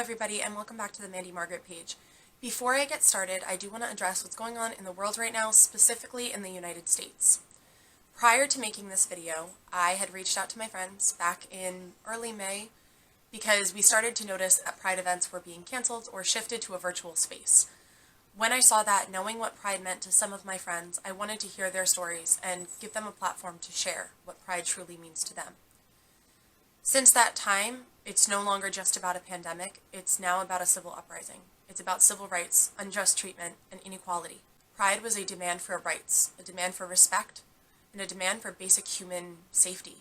everybody, and welcome back to the Mandy Margaret page. Before I get started, I do want to address what's going on in the world right now, specifically in the United States. Prior to making this video, I had reached out to my friends back in early May because we started to notice that Pride events were being canceled or shifted to a virtual space. When I saw that, knowing what Pride meant to some of my friends, I wanted to hear their stories and give them a platform to share what Pride truly means to them. Since that time, it's no longer just about a pandemic, it's now about a civil uprising. It's about civil rights, unjust treatment, and inequality. Pride was a demand for rights, a demand for respect, and a demand for basic human safety.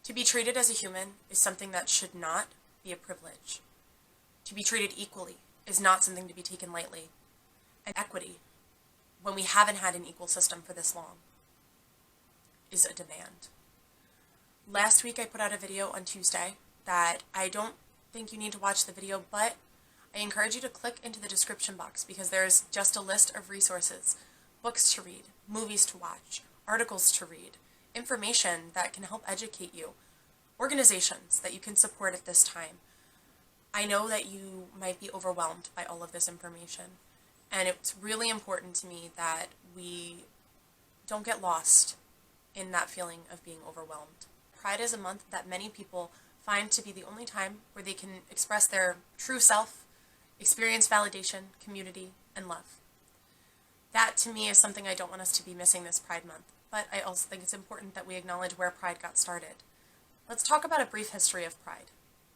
To be treated as a human is something that should not be a privilege. To be treated equally is not something to be taken lightly. And equity, when we haven't had an equal system for this long, is a demand. Last week I put out a video on Tuesday that I don't think you need to watch the video, but I encourage you to click into the description box because there's just a list of resources, books to read, movies to watch, articles to read, information that can help educate you, organizations that you can support at this time. I know that you might be overwhelmed by all of this information, and it's really important to me that we don't get lost in that feeling of being overwhelmed. Pride is a month that many people find to be the only time where they can express their true self, experience validation, community, and love. That, to me, is something I don't want us to be missing this Pride Month, but I also think it's important that we acknowledge where Pride got started. Let's talk about a brief history of Pride.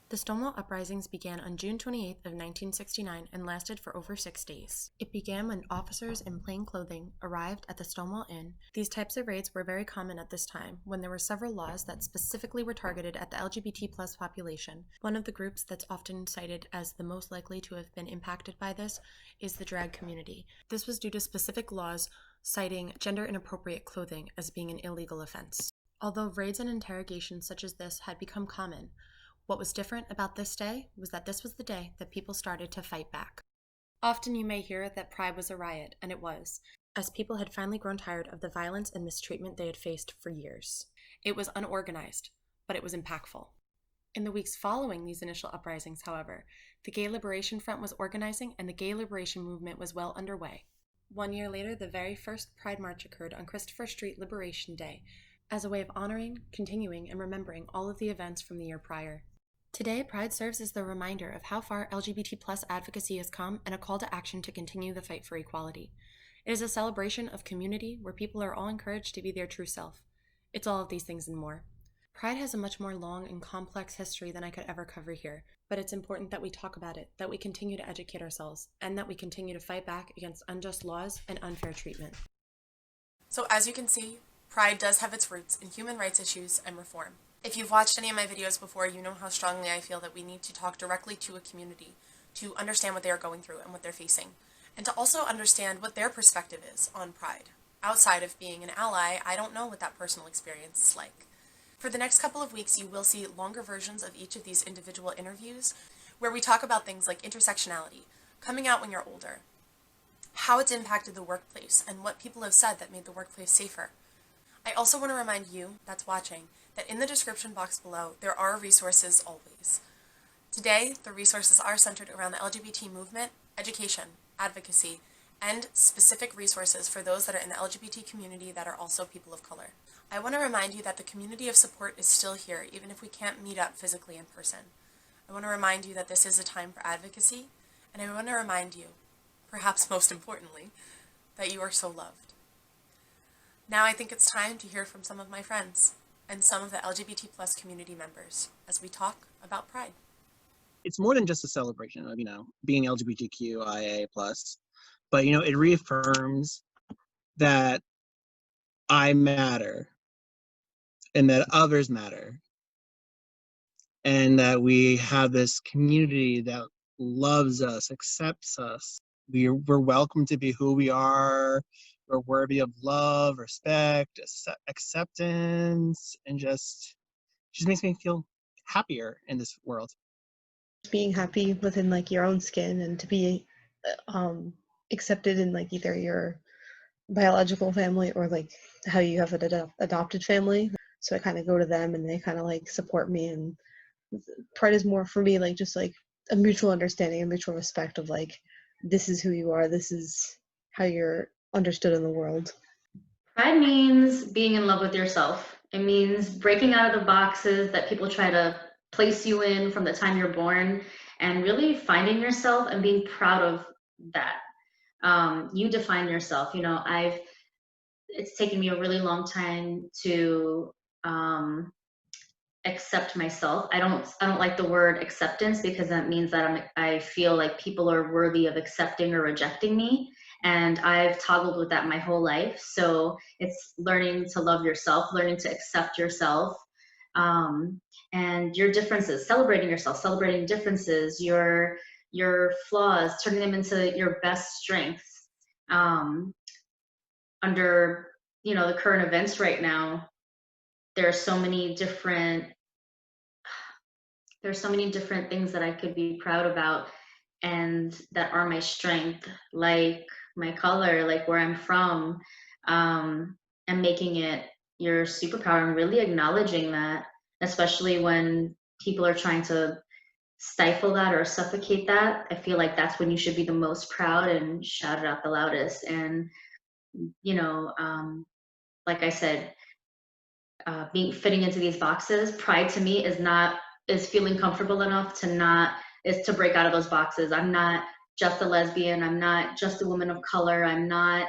The Stonewall uprisings began on June 28th of 1969 and lasted for over 6 days. It began when officers in plain clothing arrived at the Stonewall Inn. These types of raids were very common at this time, when there were several laws that specifically were targeted at the LGBT plus population. One of the groups that's often cited as the most likely to have been impacted by this is the drag community. This was due to specific laws citing gender inappropriate clothing as being an illegal offense. Although raids and interrogations such as this had become common, what was different about this day was that this was the day that people started to fight back. Often you may hear that Pride was a riot, and it was, as people had finally grown tired of the violence and mistreatment they had faced for years. It was unorganized, but it was impactful. In the weeks following these initial uprisings, however, the Gay Liberation Front was organizing and the gay liberation movement was well underway. 1 year later, the very first Pride March occurred on Christopher Street Liberation Day, as a way of honoring, continuing, and remembering all of the events from the year prior. Today, Pride serves as the reminder of how far LGBT plus advocacy has come and a call to action to continue the fight for equality. It is a celebration of community where people are all encouraged to be their true self. It's all of these things and more. Pride has a much more long and complex history than I could ever cover here, but it's important that we talk about it, that we continue to educate ourselves, and that we continue to fight back against unjust laws and unfair treatment. So as you can see, Pride does have its roots in human rights issues and reform. If you've watched any of my videos before, you know how strongly I feel that we need to talk directly to a community to understand what they are going through and what they're facing, and to also understand what their perspective is on Pride. Outside of being an ally, I don't know what that personal experience is like. For the next couple of weeks, you will see longer versions of each of these individual interviews where we talk about things like intersectionality, coming out when you're older, how it's impacted the workplace, and what people have said that made the workplace safer. I also want to remind you that's watching that in the description box below, there are resources always. Today, the resources are centered around the LGBT movement, education, advocacy, and specific resources for those that are in the LGBT community that are also people of color. I want to remind you that the community of support is still here, even if we can't meet up physically in person. I want to remind you that this is a time for advocacy, and I want to remind you, perhaps most importantly, that you are so loved. Now I think it's time to hear from some of my friends and some of the LGBT plus community members as we talk about Pride. It's more than just a celebration of, being LGBTQIA plus, but, it reaffirms that I matter and that others matter and that we have this community that loves us, accepts us. We're welcome to be who we are. We're worthy of love, respect, acceptance, and just makes me feel happier in this world. Being happy within your own skin and to be accepted in either your biological family or how you have an adopted family. So I kind of go to them and they kind of support me, and Pride is more for me just a mutual understanding, a mutual respect of like, this is who you are, this is how you're understood in the world. Pride means being in love with yourself. It means breaking out of the boxes that people try to place you in from the time you're born, and really finding yourself and being proud of that. You define yourself. You know, it's taken me a really long time to accept myself. I don't like the word acceptance, because that means that I feel like people are worthy of accepting or rejecting me. And I've toggled with that my whole life. So it's learning to love yourself, learning to accept yourself, and your differences, celebrating yourself, celebrating differences, your flaws, turning them into your best strengths. Under, you know, the current events right now, there are so many different things that I could be proud about and that are my strength, like my color, like where I'm from, and making it your superpower and really acknowledging that, especially when people are trying to stifle that or suffocate that. I feel like that's when you should be the most proud and shout it out the loudest. And, you know, like I said, being fitting into these boxes, pride to me is feeling comfortable enough to break out of those boxes. I'm not just a lesbian, I'm not just a woman of color, I'm not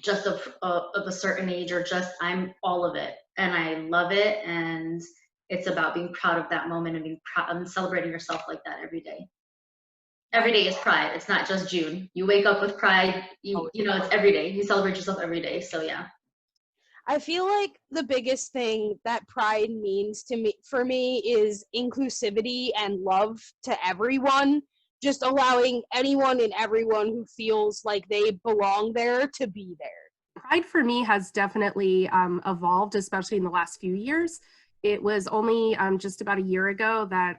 just of a certain age, or I'm all of it, and I love it. And it's about being proud of that moment and being proud and celebrating yourself like that every day. Every day is pride. It's not just June. You wake up with pride. You know, it's every day. You celebrate yourself every day. So yeah. I feel like the biggest thing that pride means for me is inclusivity and love to everyone. Just allowing anyone and everyone who feels like they belong there to be there. Pride for me has definitely evolved, especially in the last few years. It was only just about a year ago that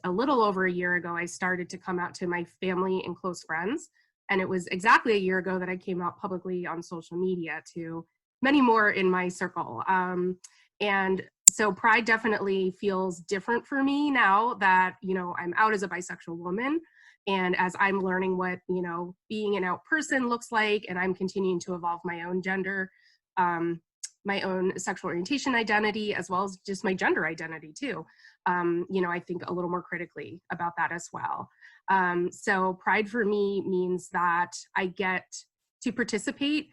a little over a year ago, I started to come out to my family and close friends. And it was exactly a year ago that I came out publicly on social media to many more in my circle. And so pride definitely feels different for me now that, you know, I'm out as a bisexual woman. And as I'm learning what, you know, being an out person looks like, and I'm continuing to evolve my own gender, my own sexual orientation identity, as well as just my gender identity too. You know, I think a little more critically about that as well. So pride for me means that I get to participate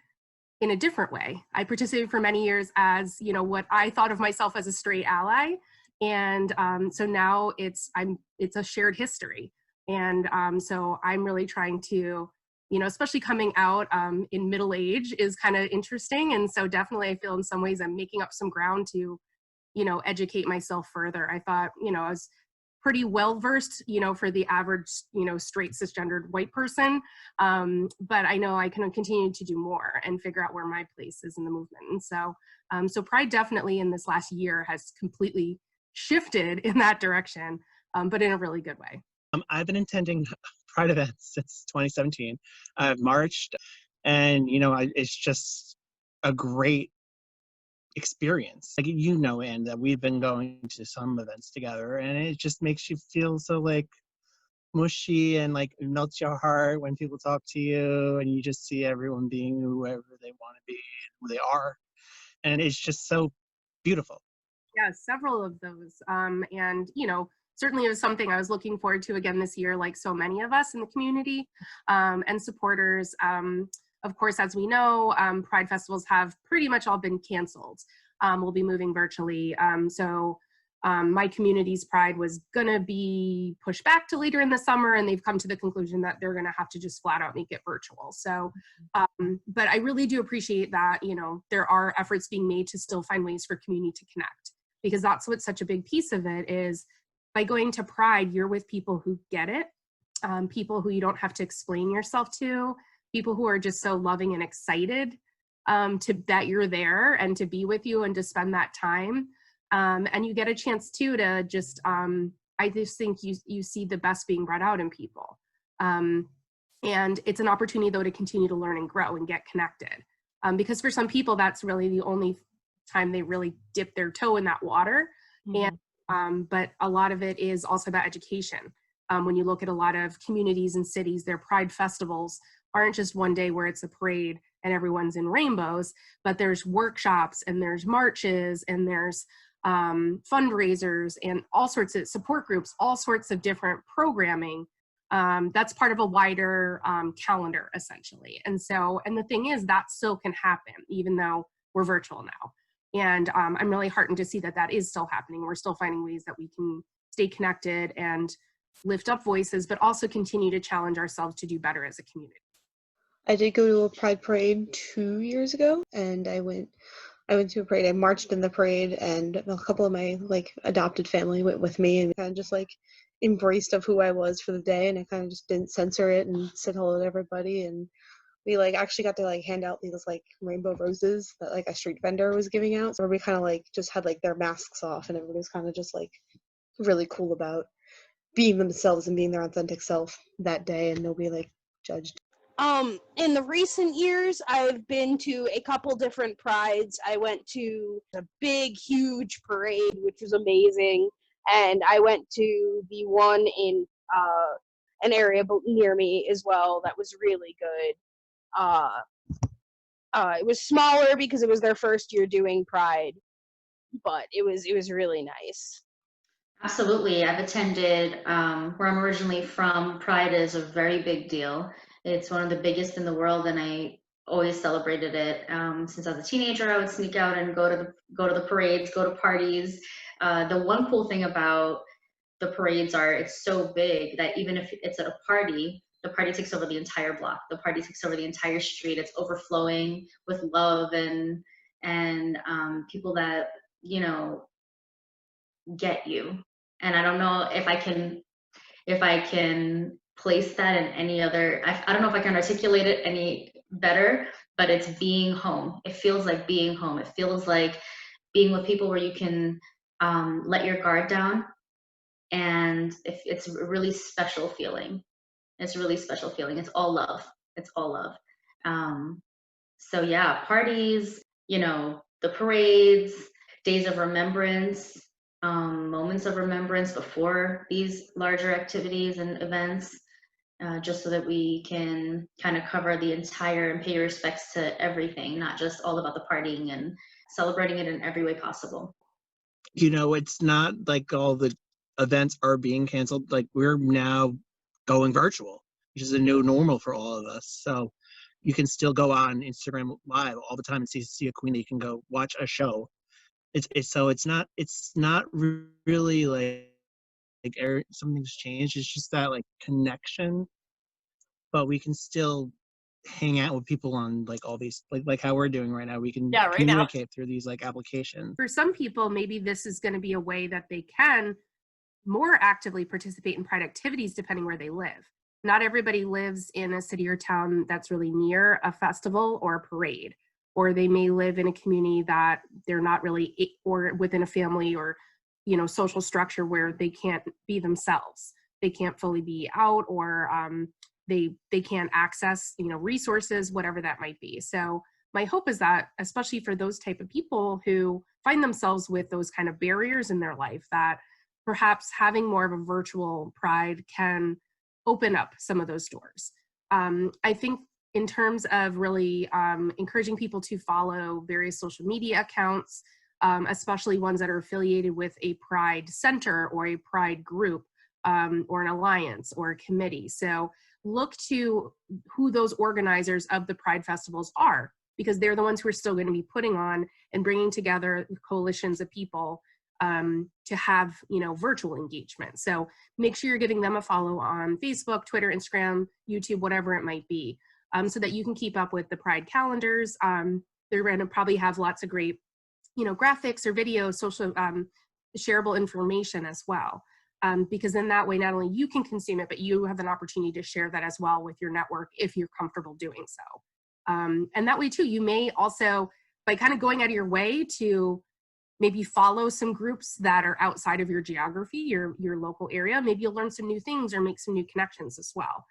in a different way. I participated for many years as, you know, what I thought of myself as a straight ally. And so now it's a shared history. And so I'm really trying to, you know, especially coming out in middle age is kind of interesting. And so definitely I feel in some ways I'm making up some ground to, you know, educate myself further. I thought, you know, I was pretty well versed, you know, for the average, you know, straight cisgendered white person. But I know I can continue to do more and figure out where my place is in the movement. And so, so pride definitely in this last year has completely shifted in that direction, but in a really good way. I've been attending Pride events since 2017. I've marched, and you know, it's just a great experience. Like, you know, and that we've been going to some events together, and it just makes you feel so like mushy, and like it melts your heart when people talk to you, and you just see everyone being whoever they want to be, who they are, and it's just so beautiful. Yeah, several of those, and you know, certainly it was something I was looking forward to again this year, like so many of us in the community and supporters. Of course, as we know, Pride festivals have pretty much all been canceled. We'll be moving virtually. So my community's Pride was gonna be pushed back to later in the summer, and they've come to the conclusion that they're gonna have to just flat out make it virtual. So, but I really do appreciate that, you know, there are efforts being made to still find ways for community to connect, because that's what's such a big piece of it is by going to Pride, you're with people who get it, people who you don't have to explain yourself to, people who are just so loving and excited that you're there and to be with you and to spend that time. And you get a chance too to just, I just think you see the best being brought out in people. And it's an opportunity though to continue to learn and grow and get connected. Because for some people, that's really the only time they really dip their toe in that water. Mm-hmm. And But a lot of it is also about education. When you look at a lot of communities and cities, their pride festivals aren't just one day where it's a parade and everyone's in rainbows, but there's workshops and there's marches and there's fundraisers and all sorts of support groups, all sorts of different programming. That's part of a wider calendar, essentially. And the thing is, that still can happen, even though we're virtual now. And I'm really heartened to see that that is still happening. We're still finding ways that we can stay connected and lift up voices, but also continue to challenge ourselves to do better as a community. I did go to a pride parade 2 years ago, and I went to a parade. I marched in the parade, and a couple of my adopted family went with me, and kind of just embraced of who I was for the day, and I kind of just didn't censor it and said hello to everybody. And we actually got to hand out these rainbow roses that a street vendor was giving out. So we kind of just had their masks off, and everybody was kind of just really cool about being themselves and being their authentic self that day, and nobody judged. In the recent years, I've been to a couple different prides. I went to a big, huge parade, which was amazing. And I went to the one in an area near me as well that was really good. It was smaller because it was their first year doing pride, but it was really nice. Absolutely. I've attended, where I'm originally from, Pride is a very big deal. It's one of the biggest in the world, and I always celebrated it. Since I was a teenager, I would sneak out and go to the parades, go to parties. The one cool thing about the parades are it's so big that even if it's at a party, the party takes over the entire block. The party takes over the entire street. It's overflowing with love and people that, get you. And I don't know if I can place that in any other, I don't know if I can articulate it any better, but it's being home. It feels like being home. It feels like being with people where you can let your guard down. And it's a really special feeling. It's a really special feeling. It's all love. It's all love. So yeah, parties, the parades, days of remembrance, moments of remembrance before these larger activities and events, just so that we can kind of cover the entire and pay respects to everything, not just all about the partying, and celebrating it in every way possible. It's not like all the events are being canceled. We're now going virtual, which is a new normal for all of us. So you can still go on Instagram Live all the time and see a queen. You can go watch a show. It's not really like something's changed. It's just that connection, but we can still hang out with people on all these like how we're doing right now. We can communicate through these applications. For some people, maybe this is going to be a way that they can more actively participate in pride activities depending where they live. Not everybody lives in a city or town that's really near a festival or a parade, or they may live in a community that they're not really, or within a family or social structure where they can't be themselves. They can't fully be out, or they can't access resources, whatever that might be. So my hope is that, especially for those type of people who find themselves with those kind of barriers in their life, that perhaps having more of a virtual pride can open up some of those doors. I think in terms of really encouraging people to follow various social media accounts, especially ones that are affiliated with a pride center or a pride group, or an alliance or a committee. So look to who those organizers of the pride festivals are, because they're the ones who are still going to be putting on and bringing together coalitions of people to have virtual engagement. So make sure you're giving them a follow on Facebook, Twitter, Instagram, YouTube, whatever it might be, so that you can keep up with the pride calendars. They're going to probably have lots of great graphics or videos, social shareable information as well, because in that way not only you can consume it, but you have an opportunity to share that as well with your network if you're comfortable doing so. And that way too, you may also, by kind of going out of your way to maybe follow some groups that are outside of your geography, your local area, maybe you'll learn some new things or make some new connections as well.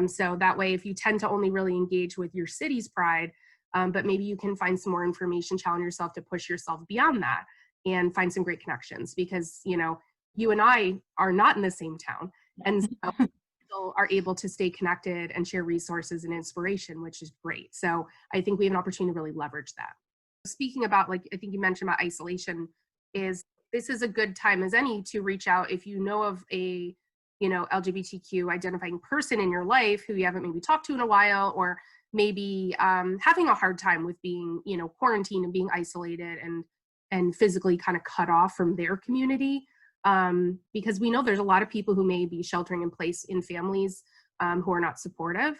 So that way, if you tend to only really engage with your city's pride, but maybe you can find some more information, challenge yourself to push yourself beyond that and find some great connections, because, you know, you and I are not in the same town. And so people are able to stay connected and share resources and inspiration, which is great. So I think we have an opportunity to really leverage that. Speaking about, like, I think you mentioned about isolation, is this is a good time as any to reach out if you know of a, you know, LGBTQ identifying person in your life who you haven't maybe talked to in a while, or maybe having a hard time with being, you know, quarantined and being isolated and physically kind of cut off from their community. Because we know there's a lot of people who may be sheltering in place in families who are not supportive,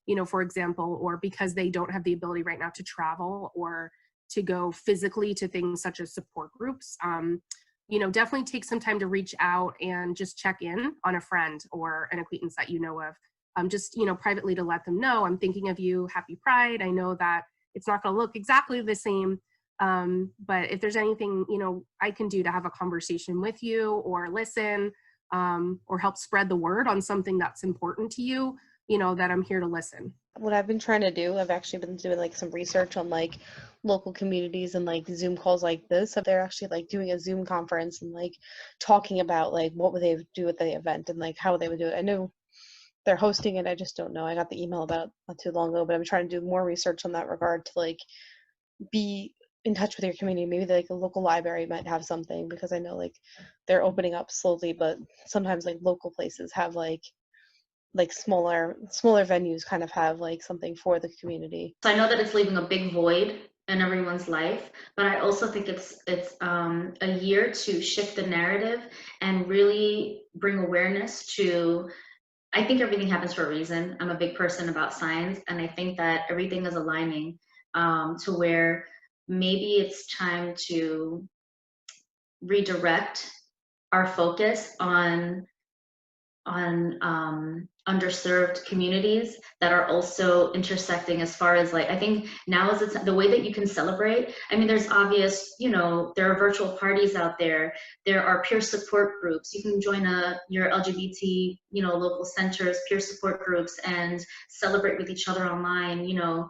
you know, for example, or because they don't have the ability right now to travel or to go physically to things such as support groups. You know, definitely take some time to reach out and just check in on a friend or an acquaintance that you know of. Just, you know, privately to let them know, I'm thinking of you, happy Pride. I know that it's not going to look exactly the same, but if there's anything, you know, I can do to have a conversation with you or listen, or help spread the word on something that's important to you, you know, that I'm here to listen. What I've been trying to do, I've actually been doing like some research on like local communities and like Zoom calls like this. So they're actually like doing a Zoom conference and like talking about like what would they do at the event and like how they would do it. I know they're hosting it, I just don't know. I got the email about not too long ago, but I'm trying to do more research on that regard to like be in touch with your community. Maybe like a local library might have something, because I know like they're opening up slowly, but sometimes like local places have like smaller venues kind of have like something for the community. So I know that it's leaving a big void in everyone's life, but I also think it's a year to shift the narrative and really bring awareness to, I think everything happens for a reason. I'm a big person about science, and I think that everything is aligning to where maybe it's time to redirect our focus on underserved communities that are also intersecting, as far as like, I think now is the way that you can celebrate. I mean, there's obvious, you know, there are virtual parties out there. There are peer support groups. You can join your LGBT, you know, local centers, peer support groups, and celebrate with each other online, you know,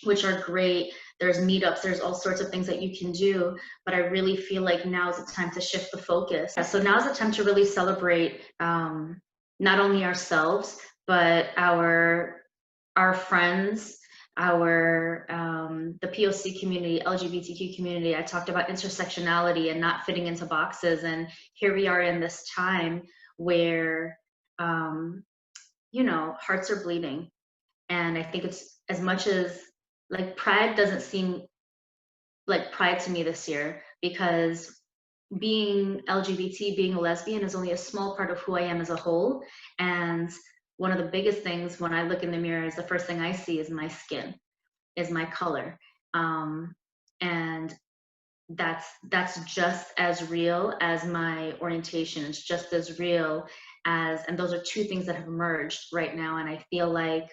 which are great. There's meetups, there's all sorts of things that you can do, but I really feel like now is the time to shift the focus. So now is the time to really celebrate not only ourselves, but our friends, our the POC community, LGBTQ community. I talked about intersectionality and not fitting into boxes, and here we are in this time where you know, hearts are bleeding. And I think it's, as much as like Pride doesn't seem like Pride to me this year, because being LGBT, being a lesbian is only a small part of who I am as a whole. And one of the biggest things when I look in the mirror is the first thing I see is my skin, is my color. And that's just as real as my orientation. It's just as real as, and those are two things that have merged right now. And I feel like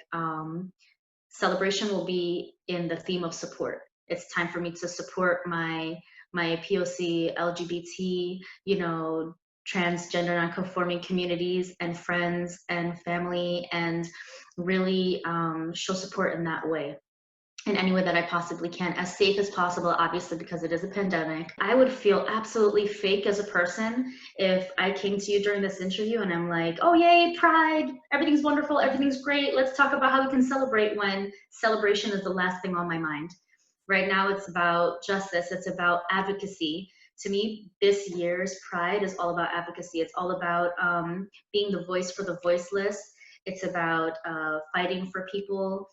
celebration will be in the theme of support. It's time for me to support my POC, LGBT, you know, transgender non-conforming communities and friends and family, and really show support in that way, in any way that I possibly can, as safe as possible, obviously, because it is a pandemic. I would feel absolutely fake as a person if I came to you during this interview and I'm like, oh yay, Pride, everything's wonderful, everything's great, let's talk about how we can celebrate, when celebration is the last thing on my mind. Right now it's about justice, it's about advocacy. To me, this year's Pride is all about advocacy. It's all about being the voice for the voiceless. It's about fighting for people,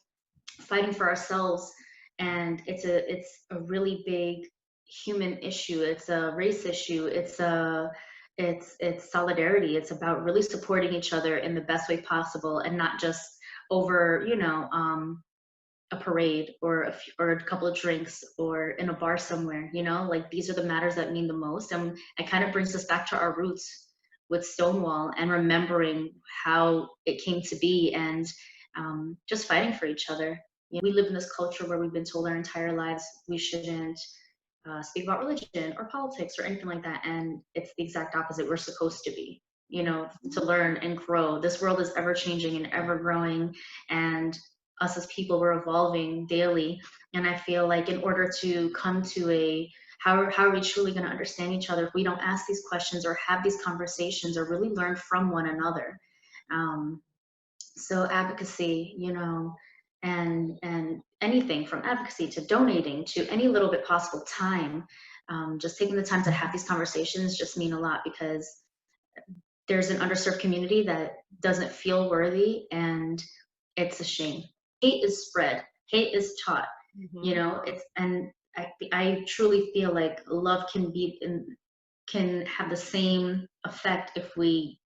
fighting for ourselves, and it's a really big human issue. It's a race issue. It's solidarity. It's about really supporting each other in the best way possible, and not just over, you know, a parade or a couple of drinks or in a bar somewhere. You know, like, these are the matters that mean the most. And it kind of brings us back to our roots with Stonewall and remembering how it came to be, and just fighting for each other. You know, we live in this culture where we've been told our entire lives we shouldn't speak about religion or politics or anything like that, and it's the exact opposite. We're supposed to be, you know, to learn and grow. This world is ever changing and ever growing, and us as people, we're evolving daily. And I feel like in order to come to a How are we truly going to understand each other if we don't ask these questions or have these conversations or really learn from one another? So advocacy, you know, and anything from advocacy to donating to any little bit possible time, just taking the time to have these conversations just mean a lot, because there's an underserved community that doesn't feel worthy, and it's a shame. Hate is spread, hate is taught, you know, and I truly feel like love can have the same effect if we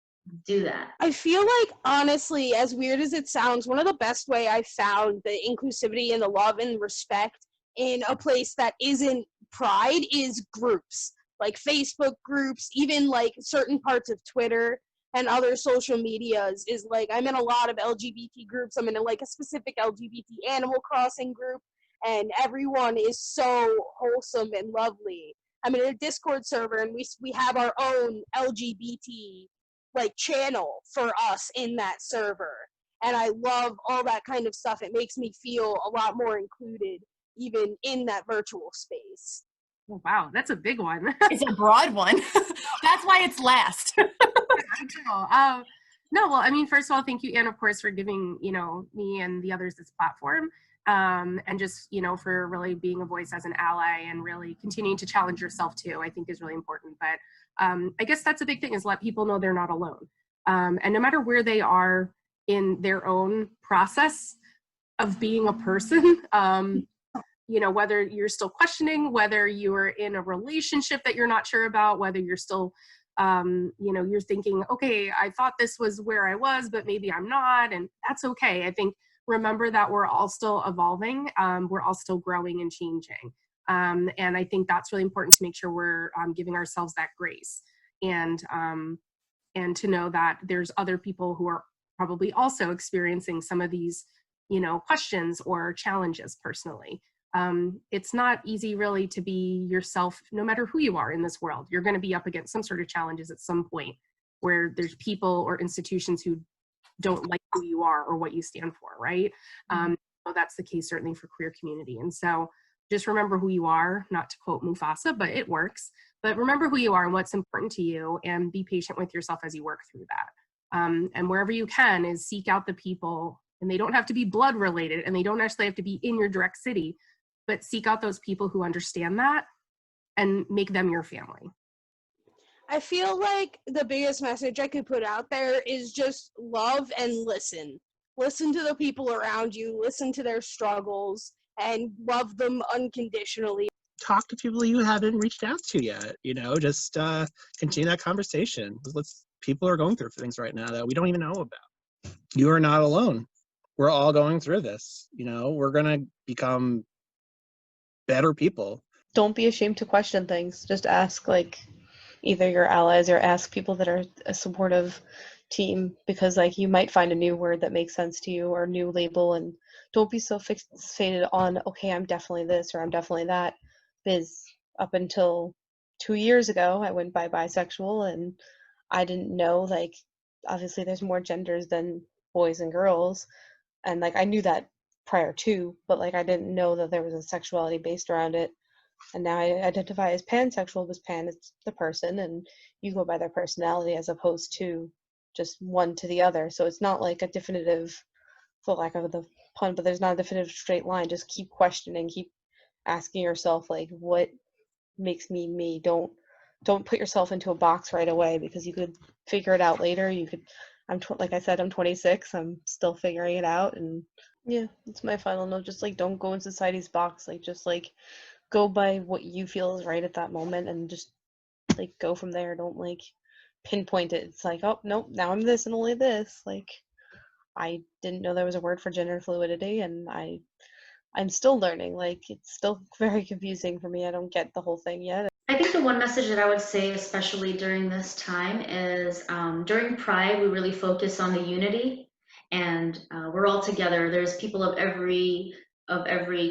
do that. I feel like, honestly, as weird as it sounds, one of the best way I found the inclusivity and the love and respect in a place that isn't Pride is groups, like Facebook groups, even like certain parts of Twitter and other social medias. Is like, I'm in a lot of LGBT groups. I'm in like a specific LGBT Animal Crossing group, and everyone is so wholesome and lovely. I'm in a Discord server, and we have our own LGBT like channel for us in that server, and I love all that kind of stuff. It makes me feel a lot more included even in that virtual space. Oh, wow, that's a big one. It's a broad one. That's why it's last. No, well, I mean, first of all, thank you, Anne, of course, for giving, you know, me and the others this platform, and just, you know, for really being a voice as an ally and really continuing to challenge yourself too, I think is really important. But I guess that's a big thing, is let people know they're not alone. And no matter where they are in their own process of being a person, you know, whether you're still questioning, whether you're in a relationship that you're not sure about, whether you're still, you know, you're thinking, okay, I thought this was where I was, but maybe I'm not, and that's okay. I think remember that we're all still evolving, we're all still growing and changing. And I think that's really important to make sure we're giving ourselves that grace, and to know that there's other people who are probably also experiencing some of these, you know, questions or challenges personally. It's not easy really to be yourself, no matter who you are in this world. You're going to be up against some sort of challenges at some point, where there's people or institutions who don't like who you are or what you stand for, right? So that's the case certainly for queer community. And so just remember who you are, not to quote Mufasa, but it works. But remember who you are and what's important to you, and be patient with yourself as you work through that. And wherever you can, is seek out the people, and they don't have to be blood related, and they don't actually have to be in your direct city, but seek out those people who understand that and make them your family. I feel like the biggest message I could put out there is just love and listen. Listen to the people around you, listen to their struggles, and love them unconditionally. Talk to people you haven't reached out to yet, you know, just continue that conversation. People are going through things right now that we don't even know about. You are not alone. We're all going through this, you know. We're going to become better people. Don't be ashamed to question things. Just ask, like, either your allies or ask people that are a supportive team, because like you might find a new word that makes sense to you or a new label, and don't be so fixated on, okay, I'm definitely this or I'm definitely that. Because up until 2 years ago, I went by bisexual, and I didn't know, like, obviously there's more genders than boys and girls, and like I knew that prior to, but like I didn't know that there was a sexuality based around it. And now I identify as pansexual, because pan is the person, and you go by their personality as opposed to just one to the other. So it's not like a definitive, for lack of the pun, but there's not a definitive straight line. Just keep questioning, keep asking yourself, like, what makes me me? Don't put yourself into a box right away, because you could figure it out later. You could, like I said, I'm 26. I'm still figuring it out, and yeah, that's my final note. Just like, don't go in society's box. Like, just like go by what you feel is right at that moment, and just like go from there. Don't like pinpoint it. It's like, oh nope, now I'm this and only this. Like, I didn't know there was a word for gender fluidity, and I'm still learning. Like, it's still very confusing for me. I don't get the whole thing yet. I think the one message that I would say, especially during this time, is during Pride, we really focus on the unity, and we're all together. There's people of every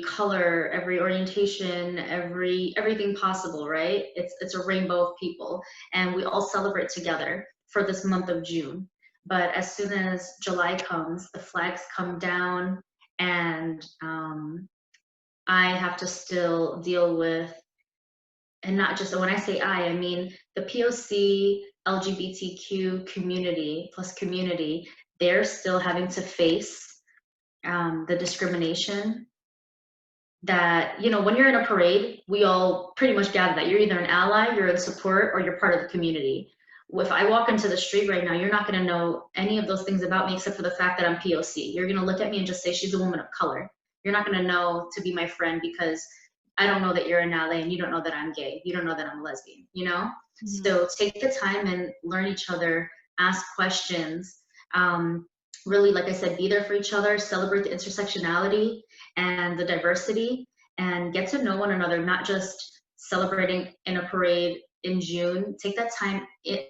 color, every orientation, everything possible, right? It's a rainbow of people, and we all celebrate together for this month of June. But as soon as July comes, the flags come down, and I have to still deal with and not just, when I say I mean the POC, LGBTQ community plus community, they're still having to face the discrimination that, you know, when you're in a parade, we all pretty much gather that you're either an ally, you're in support, or you're part of the community. If I walk into the street right now, you're not going to know any of those things about me except for the fact that I'm POC. You're going to look at me and just say, she's a woman of color. You're not going to know to be my friend because I don't know that you're an ally and you don't know that I'm gay. You don't know that I'm a lesbian, you know? Mhm. So take the time and learn each other, ask questions. Really, like I said, be there for each other, celebrate the intersectionality and the diversity, and get to know one another, not just celebrating in a parade in June. Take that time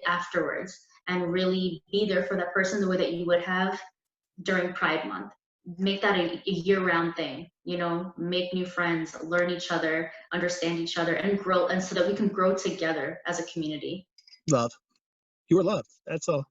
afterwards and really be there for that person the way that you would have during Pride Month. Make that a year-round thing, you know, make new friends, learn each other, understand each other, and grow, and so that we can grow together as a community. Love. You are loved. That's all.